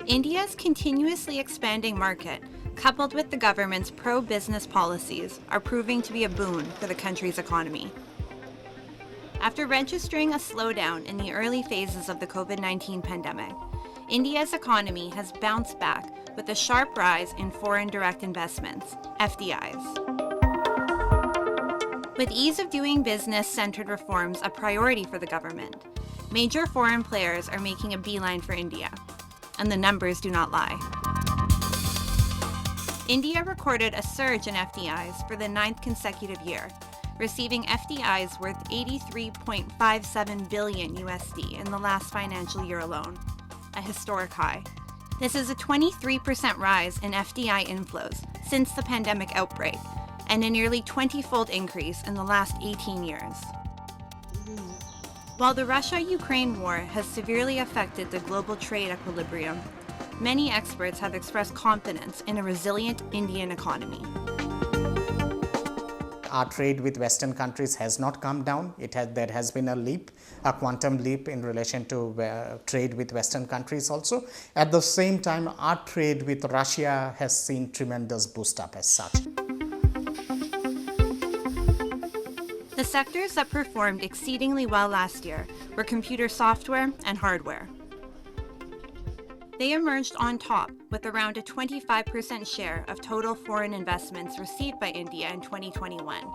India's continuously expanding market, coupled with the government's pro-business policies, are proving to be a boon for the country's economy. After registering a slowdown in the early phases of the COVID-19 pandemic, India's economy has bounced back with a sharp rise in foreign direct investments, FDIs. With ease of doing business-centered reforms a priority for the government, major foreign players are making a beeline for India, and the numbers do not lie. India recorded a surge in FDIs for the 9th consecutive year, receiving FDIs worth $83.57 billion USD in the last financial year alone, a historic high. This is a 23% rise in FDI inflows since the pandemic outbreak, and a nearly 20-fold increase in the last 18 years. While the Russia-Ukraine war has severely affected the global trade equilibrium, many experts have expressed confidence in a resilient Indian economy. Our trade with Western countries has not come down. There has been a leap, a quantum leap in relation to trade with Western countries also. At the same time, our trade with Russia has seen tremendous boost up as such. The sectors that performed exceedingly well last year were computer software and hardware. They emerged on top with around a 25% share of total foreign investments received by India in 2021,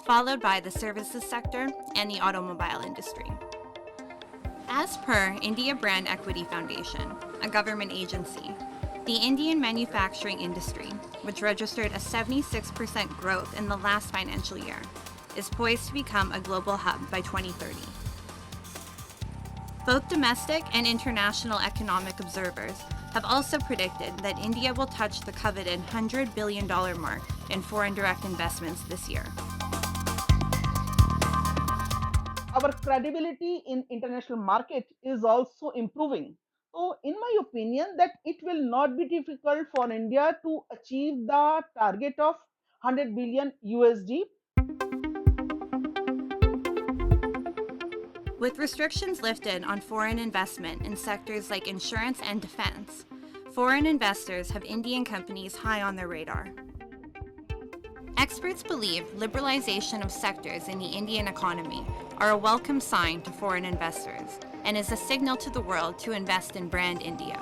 followed by the services sector and the automobile industry. As per India Brand Equity Foundation, a government agency, the Indian manufacturing industry, which registered a 76% growth in the last financial year, is poised to become a global hub by 2030. Both domestic and international economic observers have also predicted that India will touch the coveted $100 billion mark in foreign direct investments this year. Our credibility in international market is also improving. So in my opinion, that it will not be difficult for India to achieve the target of 100 billion USD. With restrictions lifted on foreign investment in sectors like insurance and defense, foreign investors have Indian companies high on their radar. Experts believe liberalization of sectors in the Indian economy are a welcome sign to foreign investors and is a signal to the world to invest in brand India.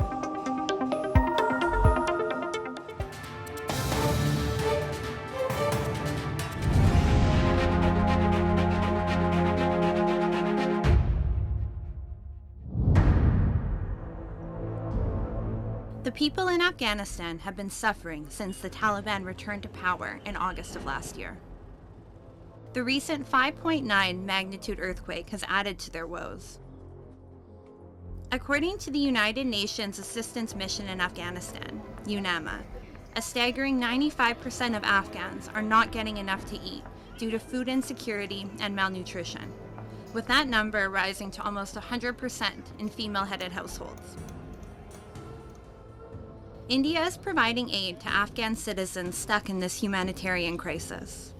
The people in Afghanistan have been suffering since the Taliban returned to power in August of last year. The recent 5.9 magnitude earthquake has added to their woes. According to the United Nations Assistance Mission in Afghanistan, UNAMA, a staggering 95% of Afghans are not getting enough to eat due to food insecurity and malnutrition, with that number rising to almost 100% in female-headed households. India is providing aid to Afghan citizens stuck in this humanitarian crisis.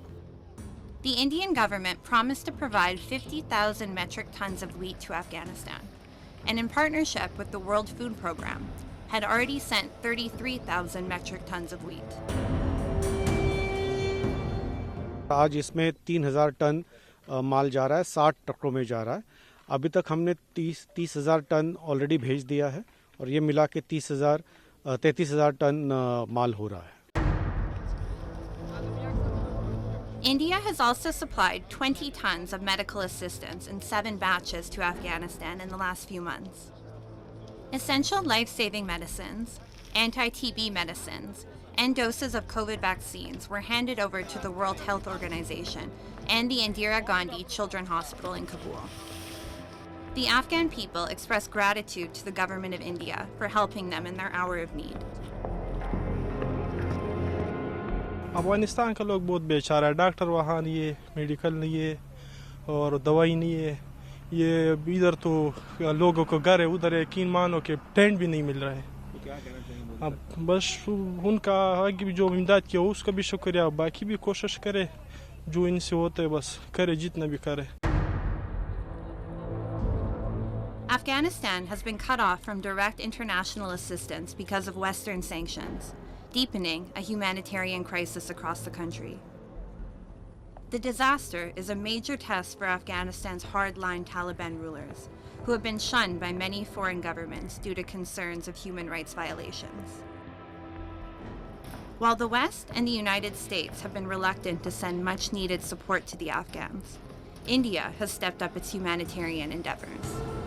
The Indian government promised to provide 50,000 metric tons of wheat to Afghanistan, and in partnership with the World Food Programme, had already sent 33,000 metric tons of wheat. आज इसमें 3,000 ton माल जा रहा है, 60 ट्रकों में जा रहा है. अभी तक हमने 30,000 टन ऑलरेडी भेज दिया है और ये मिला के 33,000 टन माल हो रहा है. India has also supplied 20 tons of medical assistance in 7 batches to Afghanistan in the last few months. Essential life-saving medicines, anti-TB medicines, and doses of COVID vaccines were handed over to the World Health Organization and the Indira Gandhi Children's Hospital in Kabul. The Afghan people express gratitude to the government of India for helping them in their hour of need. Afghanistan का लोग बहुत बेचारा है. Doctor वहाँ नहीं है, medical नहीं है और दवाई नहीं है. ये इधर तो लोगों को घर है, उधर यकीन मानो कि टेंट भी नहीं मिल रहा है. अब बस उनका आगे जो इमदाद किया उसका भी शुक्रिया. बाकी भी कोशिश करे जो इनसे होता है, बस करे जितना भी करे. Afghanistan has been cut off from direct international assistance because of Western sanctions, deepening a humanitarian crisis across the country. The disaster is a major test for Afghanistan's hardline Taliban rulers, who have been shunned by many foreign governments due to concerns of human rights violations. While the West and the United States have been reluctant to send much-needed support to the Afghans, India has stepped up its humanitarian endeavors.